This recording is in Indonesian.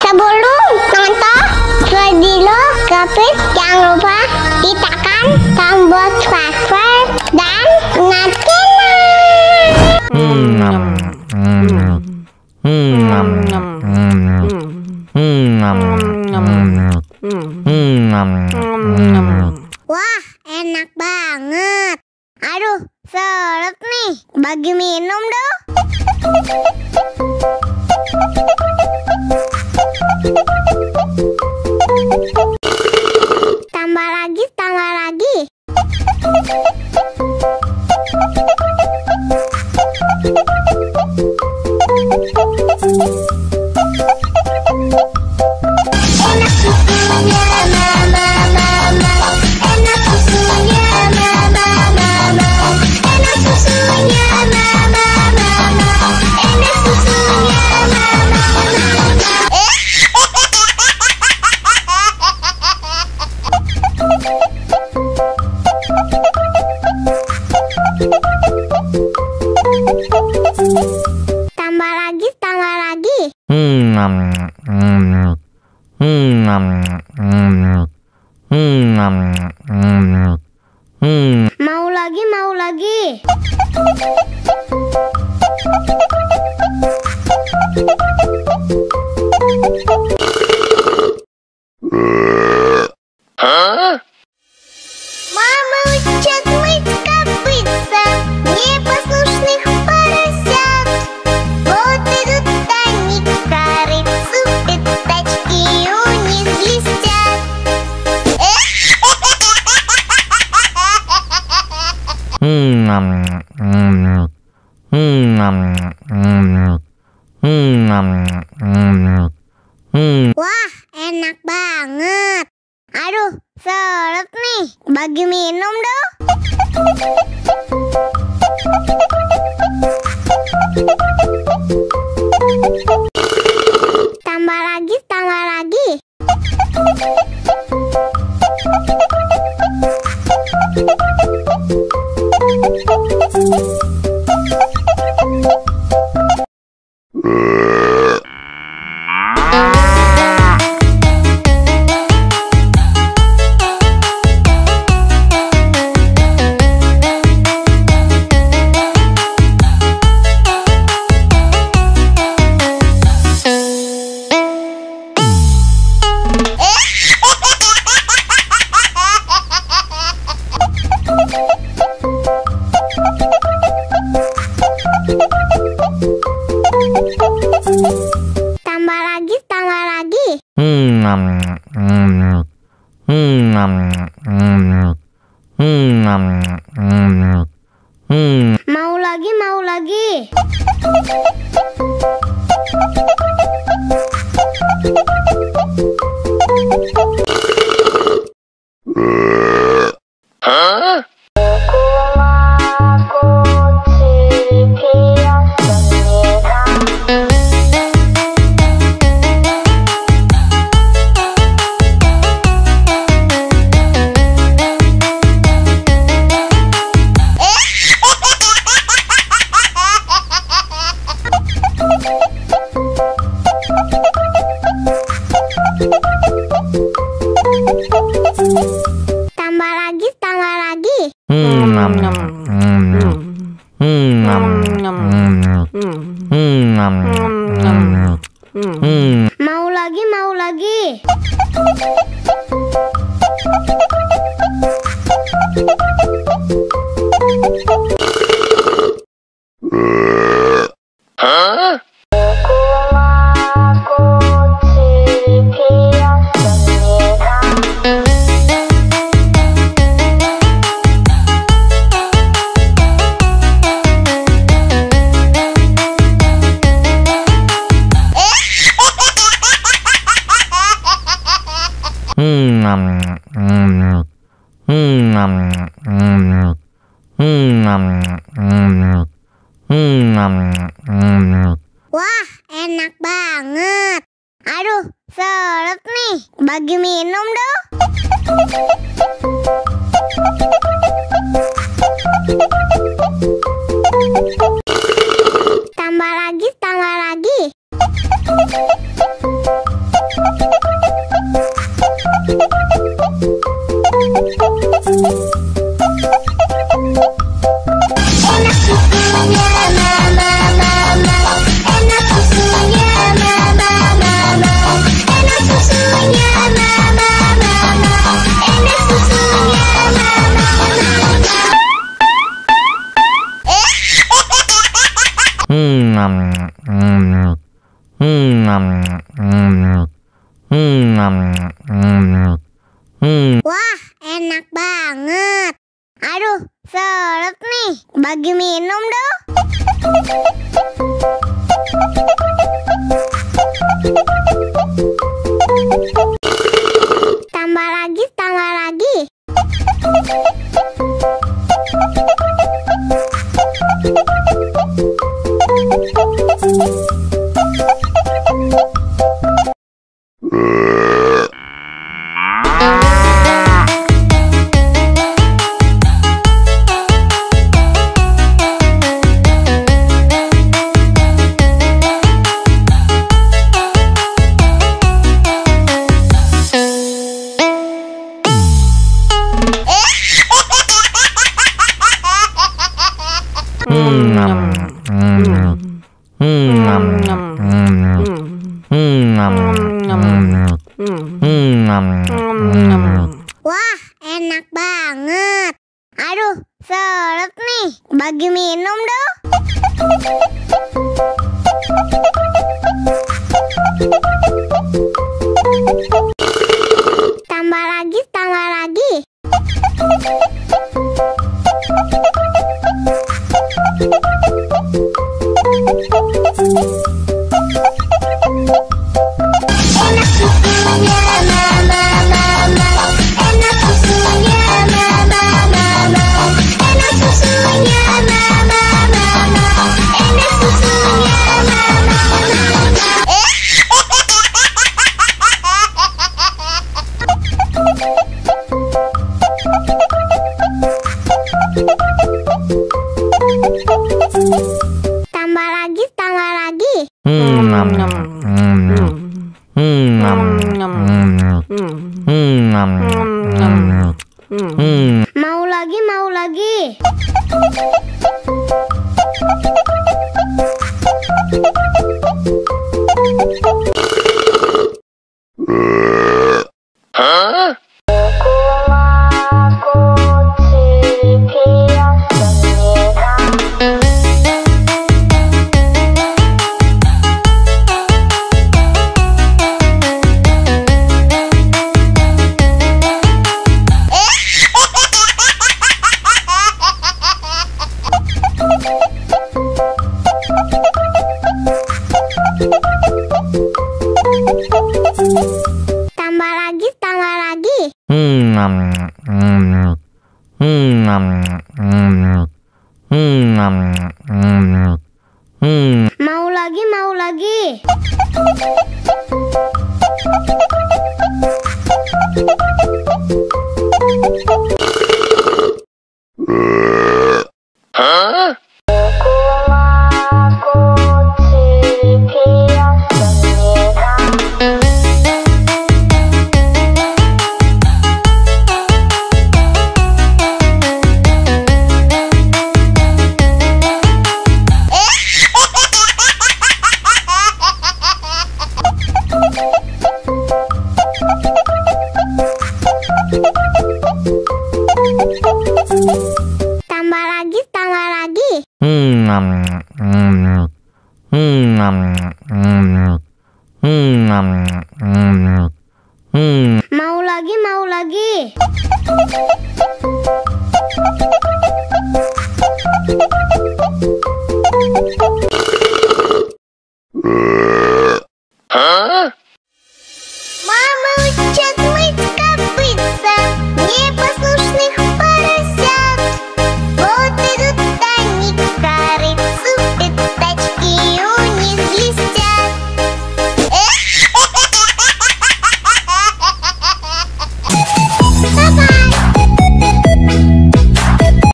Sebelum nonton video Gapit, jangan lupa ditekan tombol subscribe dan Wah, enak banget. Aduh, seret nih. Bagi minum dong. Tambah lagi, tambah lagi. Enak susunya mama, enak susunya mama, enak susunya mama, enak susunya mama. Tambah lagi, tambah lagi. Mau lagi, mau lagi. Мама учат мыть копытца, непослушных поросят. Вот идут они к корыцу, пятачки у них блестят. Wah, enak banget. Aduh, seret nih. Bagi minum dong. Tambah lagi, tambah lagi. Tambah lagi, tambah lagi. Mau lagi, mau lagi. Tambah lagi, tambah lagi. Mau lagi, mau lagi. Wah, enak banget. Aduh, seret nih. Bagi minum dong. Tambah lagi, tambah lagi. Wah, enak banget. Aduh, seret nih. Bagi minum dong. Tambah lagi, tambah lagi. Wah, enak banget. Aduh, seret nih. Bagi minum dong. Tambah lagi, tambah lagi. Enak susunya mama, mama. Enak susunya mama, mama. Enak susunya mama, mama. Enak susunya mama, mama. Tambah lagi, tambah lagi. Mau lagi, mau lagi. Tambah lagi, tambah lagi. Mau lagi, mau lagi. Tambah lagi, tambah lagi. Mau lagi, mau lagi.